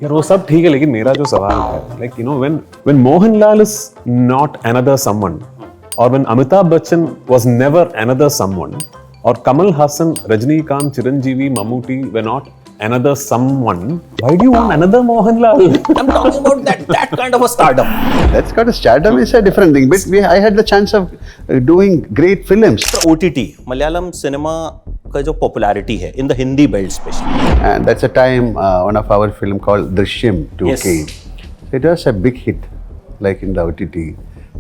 यार वो सब ठीक है लेकिन मेरा जो सवाल है like you know when Mohan Lal is not another someone or when Amitabh Bachchan was never another someone or Kamal Hassan, Rajnikant, Chiranjeevi, Mammootty were not another someone, why do you want another Mohan Lal? I'm talking about that kind of a stardom. That's got a stardom is a different thing. But I had the chance of doing great films. OTT, Malayalam cinema का जो popularity है in the Hindi belt especially. And that's a time one of our film called Drishyam 2 came. So it was a big hit, like in the OTT.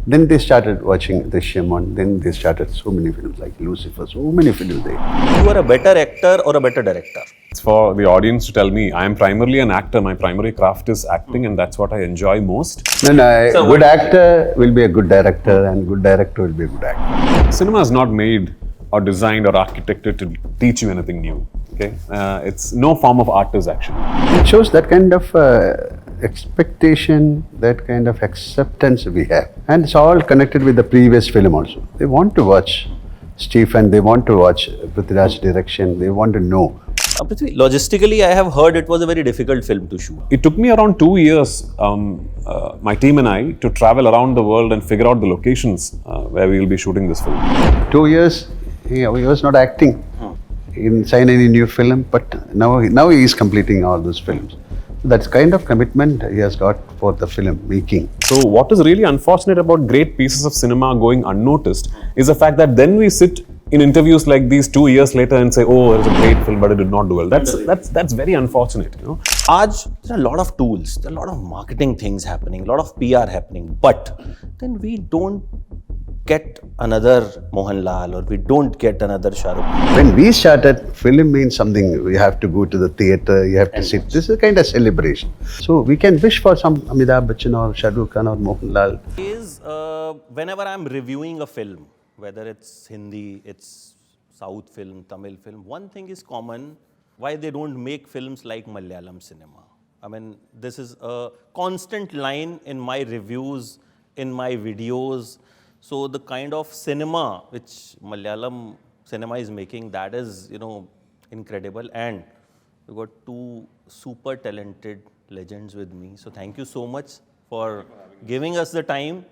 Then they started watching Drishyam on. Then they started so many films like Lucifer, so many films there. You are a better actor or a better director? It's for the audience to tell me. I am primarily an actor. My primary craft is acting, and that's what I enjoy most. No, a good actor will be a good director, and good director will be a good actor. Cinema is not made or designed or architected to teach you anything new. Okay, it's no form of art is actually. It shows that kind of expectation, that kind of acceptance we have, and it's all connected with the previous film also. They want to watch Stephen, they want to watch Prithviraj direction, they want to know. Prithvi, logistically, I have heard it was a very difficult film to shoot. It took me around 2 years, my team and I, to travel around the world and figure out the locations where we will be shooting this film. 2 years, he was not acting in sign any new film, but now he is completing all those films. That's kind of commitment he has got for the film making. So what is really unfortunate about great pieces of cinema going unnoticed is the fact that then we sit in interviews like these 2 years later and say, oh, it was a great film, but it did not do well. That's very unfortunate, you know. Aaj, there are a lot of tools, there are a lot of marketing things happening, a lot of PR happening, but then we don't get another Mohan Lal or we don't get another Shahrukh. When we started, film means something. We have to go to the theatre, you have to sit. This is a kind of celebration. So we can wish for some Amitabh Bachchan or Shahrukh Khan or Mohan Lal. Whenever I'm reviewing a film, whether it's Hindi, it's South film, Tamil film, one thing is common, why they don't make films like Malayalam cinema. I mean, this is a constant line in my reviews, in my videos. So the kind of cinema which Malayalam cinema is making, that is, you know, incredible. And we've got two super talented legends with me. So thank you so much for giving us the time.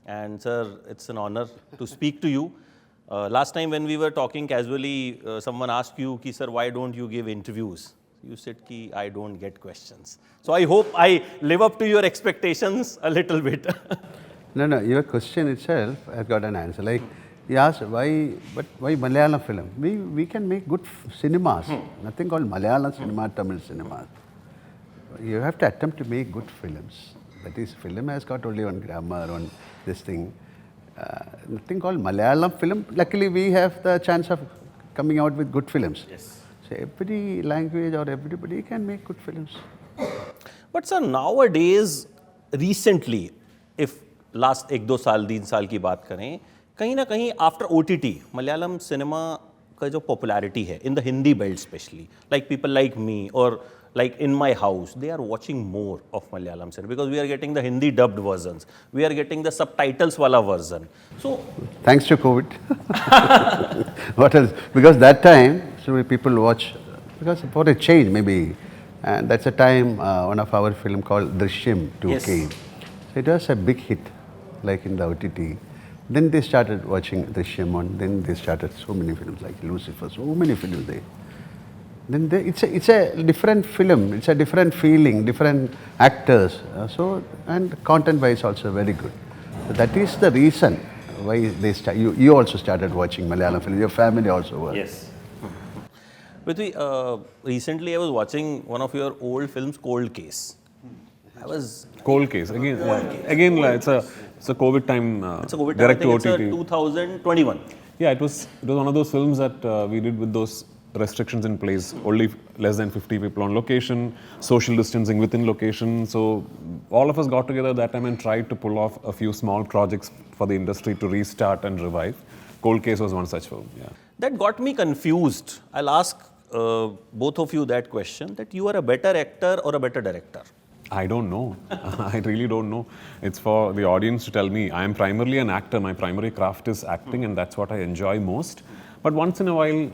And sir, it's an honor to speak to you. Last time when we were talking casually, someone asked you, ki, sir, why don't you give interviews? You said, ki, I don't get questions. So I hope I live up to your expectations a little bit. No, your question itself has got an answer. Like, he asked, why Malayalam film? We can make good cinemas. Nothing called Malayalam cinema, Tamil cinema. You have to attempt to make good films. That is, film has got only one grammar, one this thing. Nothing called Malayalam film. Luckily, we have the chance of coming out with good films. Yes. So every language or everybody can make good films. But sir, nowadays, recently, if last 1-2 साल 3 साल की बात करें, कहीं ना कहीं after OTT, Malayalam cinema का जो पॉपुलैरिटी है in the Hindi belt specially, like people like me और like in my house, they are watching more of Malayalam cinema because we are getting the Hindi dubbed versions. We are getting the subtitles wala version. So, thanks to COVID. What else? Because that time, so many people watch, because for a change maybe, and that's a time one of our film called Drishyam 2 came. So it was a big hit, like in the OTT. Then they started watching Drishyam on. Then they started so many films like Lucifer, so many films there. Then it's a different film, it's a different feeling, different actors. And content-wise also very good. So that is the reason why they you also started watching Malayalam film. Your family also was. Yes. Prithvi, recently I was watching one of your old films, Cold Case. Cold Case again. It's a COVID time. It's a COVID time. Direct I think to OTT. it's 2021. Yeah, it was one of those films that we did with those restrictions in place, only less than 50 people on location, social distancing within location. So all of us got together that time and tried to pull off a few small projects for the industry to restart and revive. Cold Case was one such film. Yeah. That got me confused. I'll ask both of you that question, that you are a better actor or a better director? I don't know. I really don't know. It's for the audience to tell me. I am primarily an actor. My primary craft is acting, and that's what I enjoy most. But once in a while,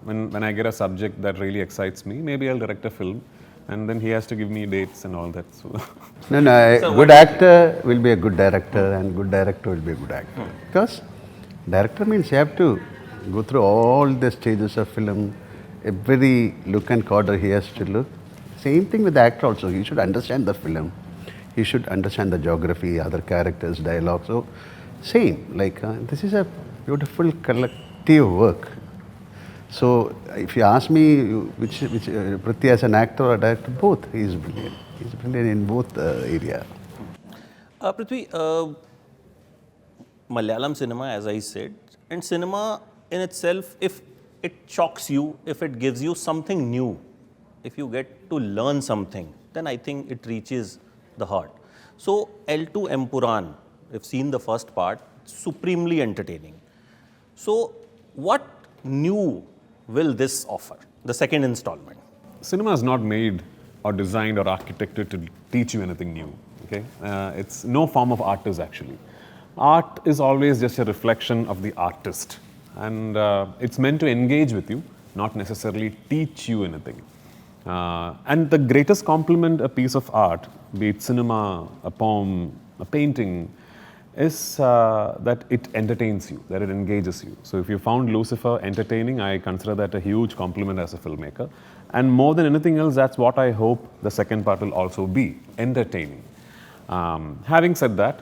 when I get a subject that really excites me, maybe I'll direct a film. and then he has to give me dates and all that. So No, no, a good actor will be a good director and good director will be a good actor. Because director means you have to go through all the stages of film, every look and corner he has to look. Same thing with the actor also, he should understand the film. He should understand the geography, other characters, dialogue. So, same, like this is a beautiful collective work. So, if you ask me which Prithvi as an actor or director, both, he is brilliant. He is brilliant in both areas. Prithvi, Malayalam cinema, as I said, and cinema in itself, if it shocks you, if it gives you something new, if you get to learn something, then I think it reaches the heart. So, L2 Empuraan, I've seen the first part, supremely entertaining. So, what new will this offer, the second installment? cinema is not made or designed or architected to teach you anything new. Okay, it's no form of art is actually. Art is always just a reflection of the artist, and it's meant to engage with you, not necessarily teach you anything. And the greatest compliment a piece of art, be it cinema, a poem, a painting, is that it entertains you, that it engages you. So if you found Lucifer entertaining, I consider that a huge compliment as a filmmaker. And more than anything else, that's what I hope the second part will also be, entertaining. Having said that,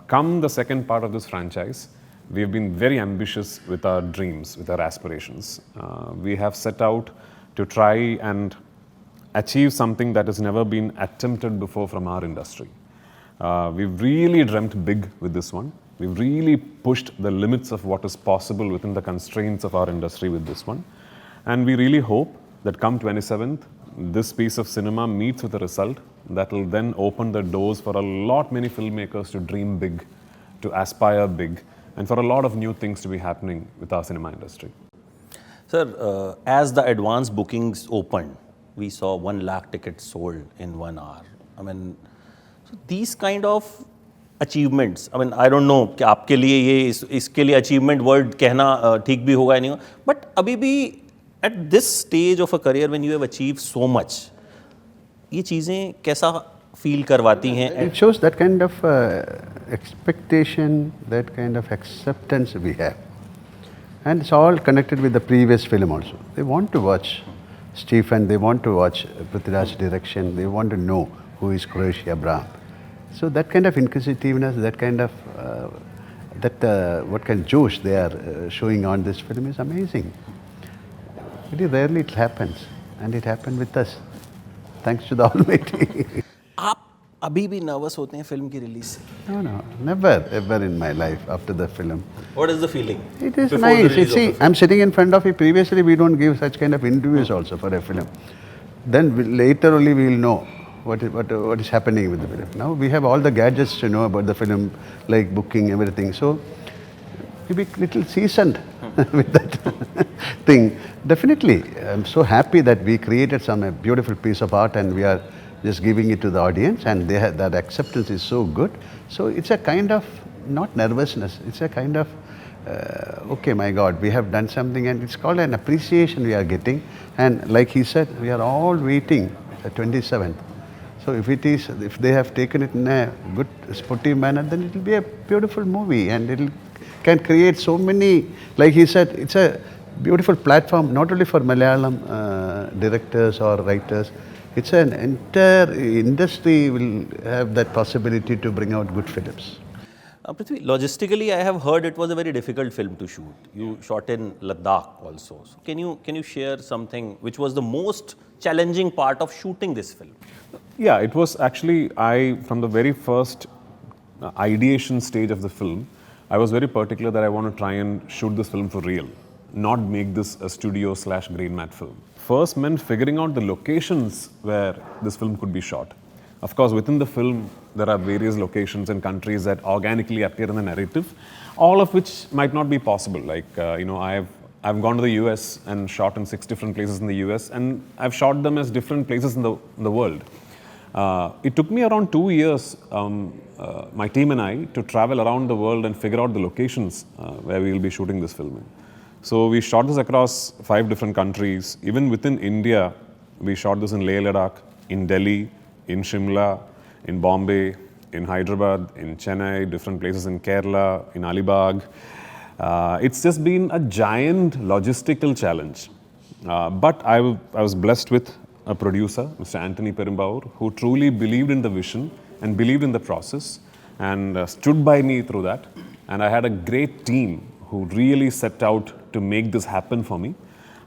come the second part of this franchise, we have been very ambitious with our dreams, with our aspirations. We have set out to try and achieve something that has never been attempted before from our industry. We've really dreamt big with this one. We've really pushed the limits of what is possible within the constraints of our industry with this one. And we really hope that come 27th, this piece of cinema meets with a result that will then open the doors for a lot many filmmakers to dream big, to aspire big, and for a lot of new things to be happening with our cinema industry. Sir, as the advance bookings opened, we saw 1 lakh tickets sold in 1 hour. I mean, so these kind of achievements, I mean, I don't know कि आपके लिए ये इसके लिए achievement word कहना ठीक भी होगा या नहीं होगा, but अभी भी at this stage of a career when you have achieved so much, ये चीजें कैसा feel करवाती हैं? It shows that kind of expectation, that kind of acceptance we have. And it's all connected with the previous film also. They want to watch Stephen, they want to watch Prithviraj direction, they want to know who is Croatia Brahm. So that kind of inquisitiveness, that kind of, what kind of Josh they are showing on this film is amazing. Very rarely it happens, and it happened with us, thanks to the Almighty. आप अभी भी nervous होते हैं film की release से? No, never, ever in my life after the film. What is the feeling? It is before the nice. You release of see, the film? I'm sitting in front of it. Previously, we don't give such kind of interviews also for a film. Then later only we will know what is happening with the film. Now we have all the gadgets to know about the film, like booking, everything. So we be little seasoned with that thing. Definitely, I'm so happy that we created some beautiful piece of art and we are just giving it to the audience, and they have, that acceptance is so good. So it's a kind of, not nervousness, it's a kind of, okay, my God, we have done something, and it's called an appreciation we are getting. And like he said, we are all waiting the 27th. So if they have taken it in a good sportive manner, then it will be a beautiful movie, and it can create so many, like he said, it's a beautiful platform not only for Malayalam directors or writers. It's an entire industry will have that possibility to bring out good films. Prithvi, logistically, I have heard it was a very difficult film to shoot. You shot in Ladakh also. So can you share something which was the most challenging part of shooting this film? Yeah, it was actually, from the very first ideation stage of the film, I was very particular that I want to try and shoot this film for real, not make this a studio/green mat film. First meant figuring out the locations where this film could be shot. Of course, within the film, there are various locations and countries that organically appear in the narrative, all of which might not be possible. Like, I've gone to the US and shot in 6 different places in the US, and I've shot them as different places in the world. It took me around 2 years, my team and I, to travel around the world and figure out the locations where we will be shooting this film in. So we shot this across 5 different countries. Even within India, We shot this in Leh Ladakh, in Delhi, in Shimla, in Bombay, in Hyderabad, in Chennai, different places in Kerala, in Alibag. It's just been a giant logistical challenge. But I was blessed with a producer, Mr. Anthony Perimbaur, who truly believed in the vision and believed in the process and stood by me through that. And I had a great team who really set out to make this happen for me.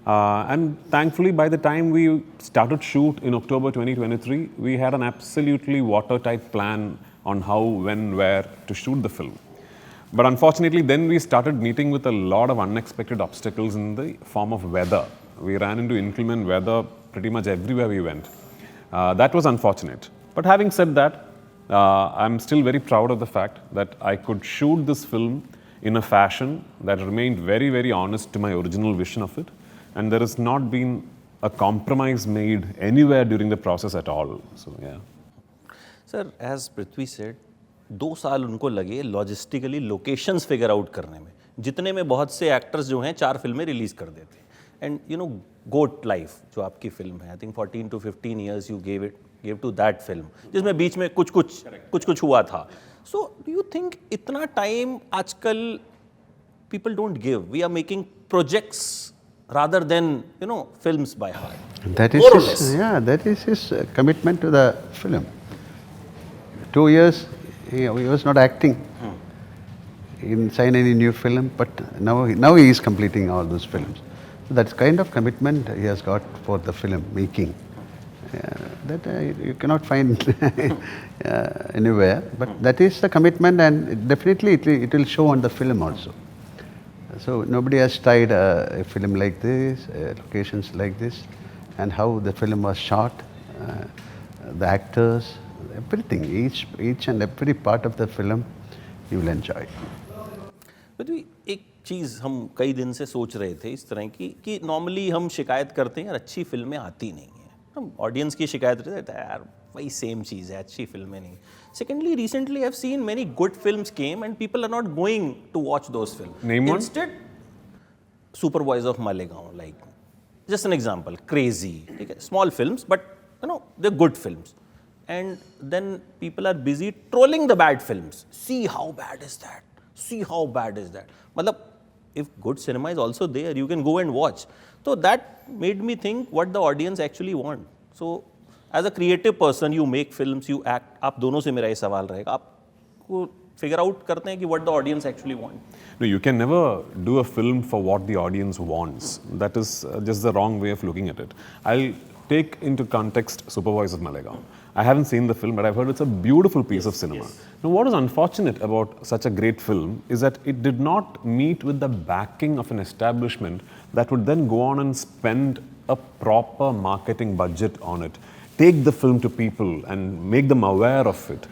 And thankfully, by the time we started shoot in October 2023, we had an absolutely watertight plan on how, when, where to shoot the film. But unfortunately, then we started meeting with a lot of unexpected obstacles in the form of weather. We ran into inclement weather pretty much everywhere we went. That was unfortunate. But having said that, I'm still very proud of the fact that I could shoot this film in a fashion that remained very, very honest to my original vision of it. And there has not been a compromise made anywhere during the process at all. So, yeah. Sir, as Prithvi said, 2 साल उनको लगे logistically locations figure out करने में, जितने में बहुत से actors जो हैं 4 फिल्में रिलीज कर देते हैं. And you know goat life जो आपकी फिल्म है, I think 14 to 15 years you gave to that film, जिसमें बीच में कुछ हुआ था. सो डू यू थिंक इतना टाइम आजकल people don't give? We are making projects rather than films by heart. That is More or his, less. yeah, that is his commitment to the film. 2 years he was not acting. He didn't sign any new film, but now he is completing all those films. So that's kind of commitment he has got for the film making. That you cannot find anywhere. But that is the commitment, and definitely it will show on the film also. So nobody has tried a film like this, locations like this, and how the film was shot, the actors, everything, each and every part of the film, you will enjoy. But एक चीज़ हम कई दिन से सोच रहे थे इस तरह की कि नॉर्मली हम शिकायत करते हैं यार अच्छी फिल्में आती नहीं हैं. हम ऑडियंस की शिकायत रहती है यार वही सेम चीज़ है, अच्छी फिल्में नहीं. Secondly, recently I've seen many good films came and people are not going to watch those films. Name one? Instead, Superboys of Malegaon, like just an example, Crazy, okay? Small films, but they're good films. And then people are busy trolling the bad films. See how bad is that? See how bad is that? Matlab, if good cinema is also there, you can go and watch. So that made me think what the audience actually want. So as a creative person, you make films, you act. आप दोनों से मेरा ये सवाल रहेगा, आपको figure out करते हैं कि what the audience actually want. No, you can never do a film for what the audience wants. That is just the wrong way of looking at it. I'll take into context Superboys of Malegaon. I haven't seen the film, but I've heard it's a beautiful piece of cinema. Now, what is unfortunate about such a great film is that it did not meet with the backing of an establishment that would then go on and spend a proper marketing budget on it. Take the film to people and make them aware of it.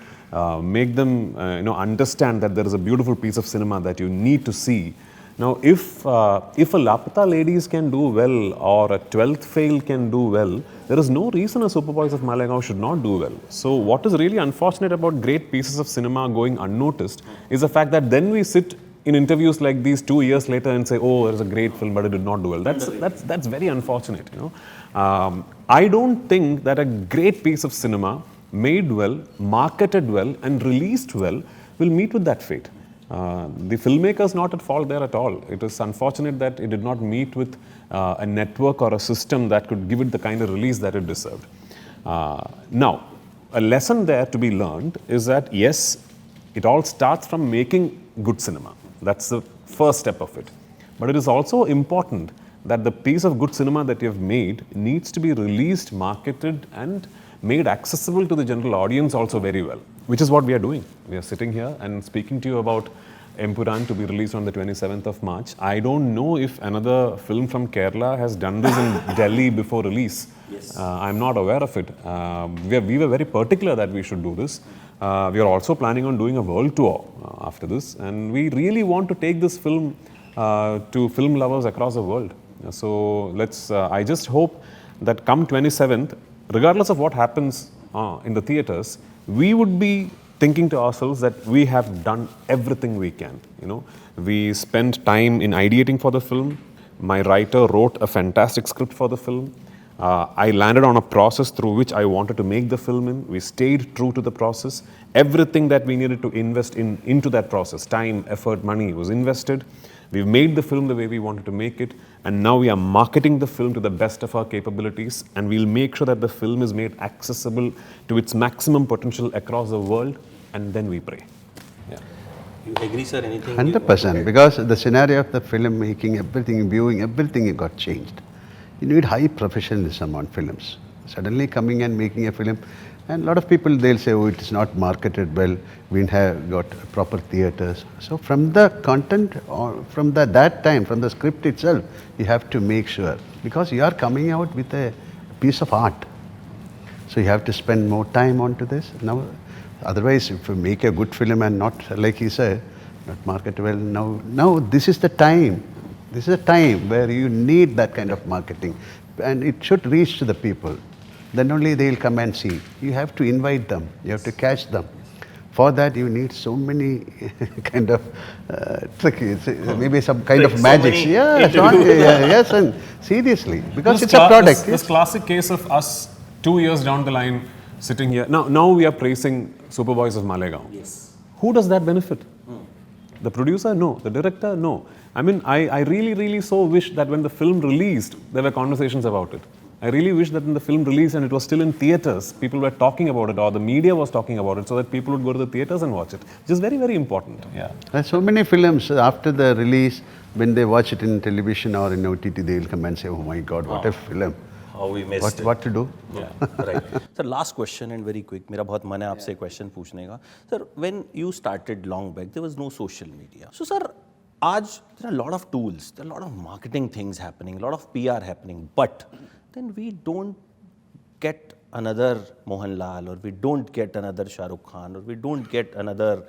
Make them understand that there is a beautiful piece of cinema that you need to see. Now, if a Lapata Ladies can do well or a 12th Fail can do well, there is no reason a Superboys of Malegaon should not do well. So what is really unfortunate about great pieces of cinema going unnoticed is the fact that then we sit in interviews like these 2 years later and say, oh, there's a great film, but it did not do well. That's very unfortunate. I don't think that a great piece of cinema made well, marketed well, and released well will meet with that fate. The filmmaker is not at fault there at all. It is unfortunate that it did not meet with a network or a system that could give it the kind of release that it deserved. Now, a lesson there to be learned is that yes, it all starts from making good cinema. That's the first step of it. But it is also important that the piece of good cinema that you have made needs to be released, marketed, and made accessible to the general audience also very well, which is what we are doing. We are sitting here and speaking to you about Empuraan to be released on the 27th of March. I don't know if another film from Kerala has done this in Delhi before release. Yes. I'm not aware of it. We were very particular that we should do this. We are also planning on doing a world tour after this, and we really want to take this film to film lovers across the world. So let's. I just hope that come 27th, regardless of what happens in the theaters, we would be thinking to ourselves that we have done everything we can. We spent time in ideating for the film. My writer wrote a fantastic script for the film. I landed on a process through which I wanted to make the film in. We stayed true to the process. Everything that we needed to invest into that process, time, effort, money, was invested. We've made the film the way we wanted to make it, and now we are marketing the film to the best of our capabilities, and we'll make sure that the film is made accessible to its maximum potential across the world, and then we pray. Yeah. You agree, sir? Anything? 100%, because the scenario of the film making, everything, viewing, everything got changed. You need high professionalism on films. Suddenly coming and making a film, and a lot of people, they'll say, oh, it is not marketed well, we have got proper theatres. So from the content, or from that time, from the script itself, you have to make sure, because you are coming out with a piece of art. So you have to spend more time onto this. Now, otherwise, if you make a good film and not, like he said, not market well, now this is the time. This is a time where you need that kind of marketing, and it should reach to the people. Then only they'll come and see. You have to invite them. You have to catch them. For that, you need so many kind of tricky, maybe some kind of magic. Yes, and seriously, because it's a product. This classic case of us 2 years down the line sitting here. Now we are praising Superboys of Malegaon. Yes. Who does that benefit? The producer? No. The director? No. I mean, I really, really so wish that when the film released, there were conversations about it. I really wish that when the film released and it was still in theatres, people were talking about it, or the media was talking about it, so that people would go to the theatres and watch it, which is very, very important. Yeah. There's so many films after the release, when they watch it in television or in OTT, they'll come and say, oh my God, what a film. How we missed it. What to do? Yeah, right. Sir, last question and very quick. मेरा बहुत मन है आपसे question पूछने का. Sir, when you started long back, there was no social media. So, sir, आज there are a lot of tools, there are a lot of marketing things happening, a lot of PR happening, but then we don't get another Mohan Lal, or we don't get another Shahrukh Khan, or we don't get another,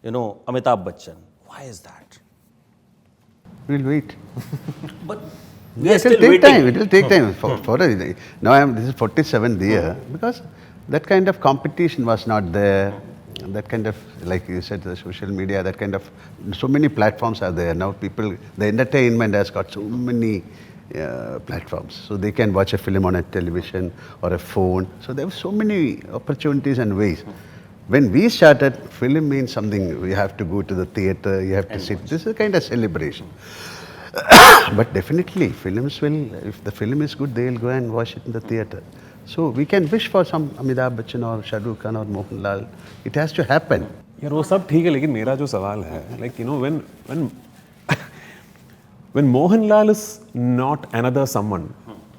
Amitabh Bachchan. Why is that? We'll wait. But It will take time. It will take time. Now this is 47th year, because that kind of competition was not there. That kind of, like you said, the social media, that kind of, so many platforms are there. Now people, the entertainment has got so many platforms. So they can watch a film on a television or a phone. So there were so many opportunities and ways. When we started, film means something, we have to go to the theatre, you have to sit. This is a kind of celebration. But definitely, films will, if the film is good, they'll go and watch it in the theatre. So we can wish for some Amitabh Bachchan or Shahrukh Khan or Mohan Lal. It has to happen. यार वो सब ठीक है, लेकिन मेरा जो सवाल है, like when Mohan Lal is not another someone,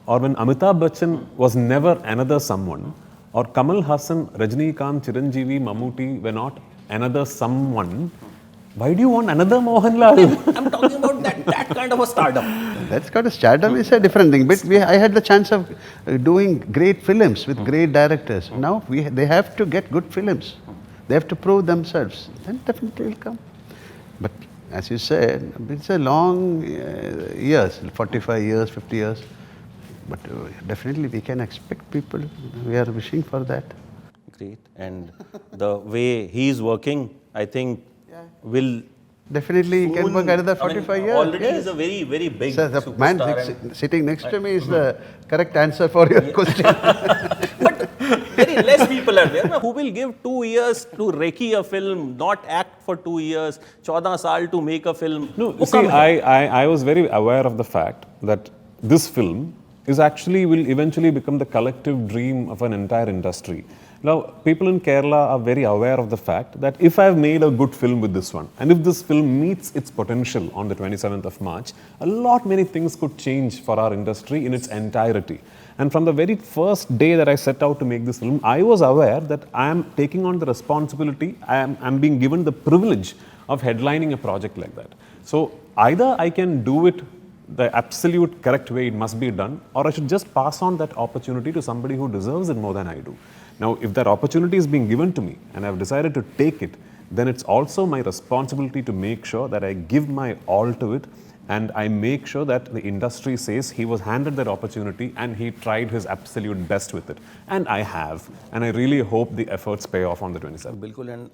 or when Amitabh Bachchan was never another someone, or Kamal Hassan, Rajnikant, Chiranjeevi, Mammootty were not another someone, why do you want another Mohan Lal? I'm talking about that kind of a stardom. That's got a stardom is a different thing. But I had the chance of doing great films with great directors. Now they have to get good films. They have to prove themselves. Then definitely will come. But as you said, it's a long years, 45 years, 50 years. But definitely we can expect people. We are wishing for that. Great. And the way he is working, I think, will definitely he can work another 45 years. Already is a very, very big So the man sitting next to me is the correct answer for your question. But very less people are there who will give 2 years to recce a film, not act for 2 years, 14 saal to make a film. No, you see, I was very aware of the fact that this film is actually will eventually become the collective dream of an entire industry. Now, people in Kerala are very aware of the fact that if I've made a good film with this one, and if this film meets its potential on the 27th of March, many things could change for our industry in its entirety. And from the very first day that I set out to make this film, I was aware that I am taking on the responsibility, I'm being given the privilege of headlining a project like that. So either I can do it the absolute correct way it must be done, or I should just pass on that opportunity to somebody who deserves it more than I do. Now, if that opportunity is being given to me and I've decided to take it, then it's also my responsibility to make sure that I give my all to it, and I make sure that the industry says he was handed that opportunity and he tried his absolute best with it. And I have. And I really hope the efforts pay off on the 27th. Bilkul, and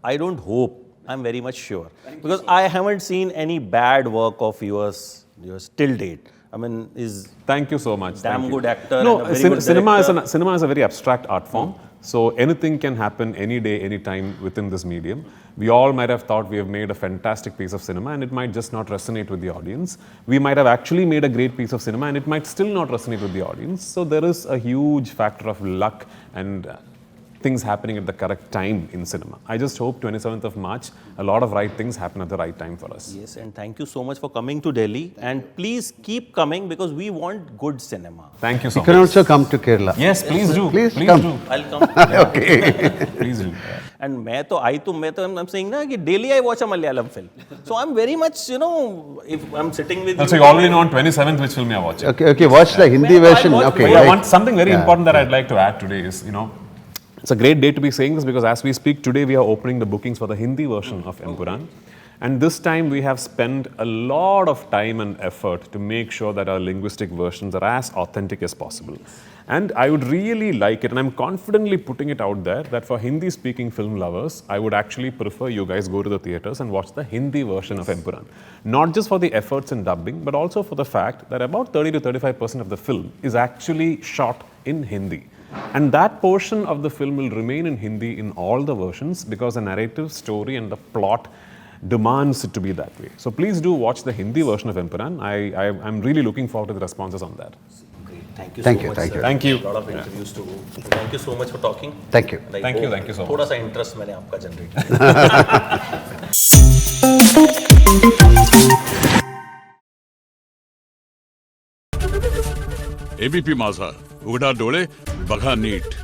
I don't hope, I'm very much sure. Because I haven't seen any bad work of yours till date. I mean, is Thank you so much. damn Thank you. good actor. No, and a very good cinema is a very abstract art form. So anything can happen any day, any time within this medium. We all might have thought we have made a fantastic piece of cinema and it might just not resonate with the audience. We might have actually made a great piece of cinema and it might still not resonate with the audience. So there is a huge factor of luck and things happening at the correct time in cinema. I just hope 27th of March, a lot of right things happen at the right time for us. Yes, and thank you so much for coming to Delhi. And please keep coming because we want good cinema. Thank you so You can much. also come to Kerala. Yes, please do. Please come. do. I'll come. Okay. Please do. And I'm saying na कि daily I watch a Malayalam film. So I'm very much, if I'm sitting with Also, you. you already know on 27th which film you're watching. Okay, watch the Hindi version. Okay. Yeah, right. something very important that I'd like to add today is, it's a great day to be saying this because as we speak today, we are opening the bookings for the Hindi version of Empuraan. And this time we have spent a lot of time and effort to make sure that our linguistic versions are as authentic as possible. And I would really like it, and I'm confidently putting it out there, that for Hindi-speaking film lovers, I would actually prefer you guys go to the theatres and watch the Hindi version of Empuraan. Not just for the efforts in dubbing, but also for the fact that about 30 to 35% of the film is actually shot in Hindi. And that portion of the film will remain in Hindi in all the versions because the narrative, story and the plot demands it to be that way. So please do watch the Hindi version of Empuraan. I'm really looking forward to the responses on that. Great. Thank you Thank so you, much. thank sir. you. Thank you. A lot of interviews to go. Thank you so much for talking. Thank you. And I Thank you hope so much. थोड़ा सा interest मैंने आपका generate किया. ABP Majha, उघडा डोळे बघा NEET.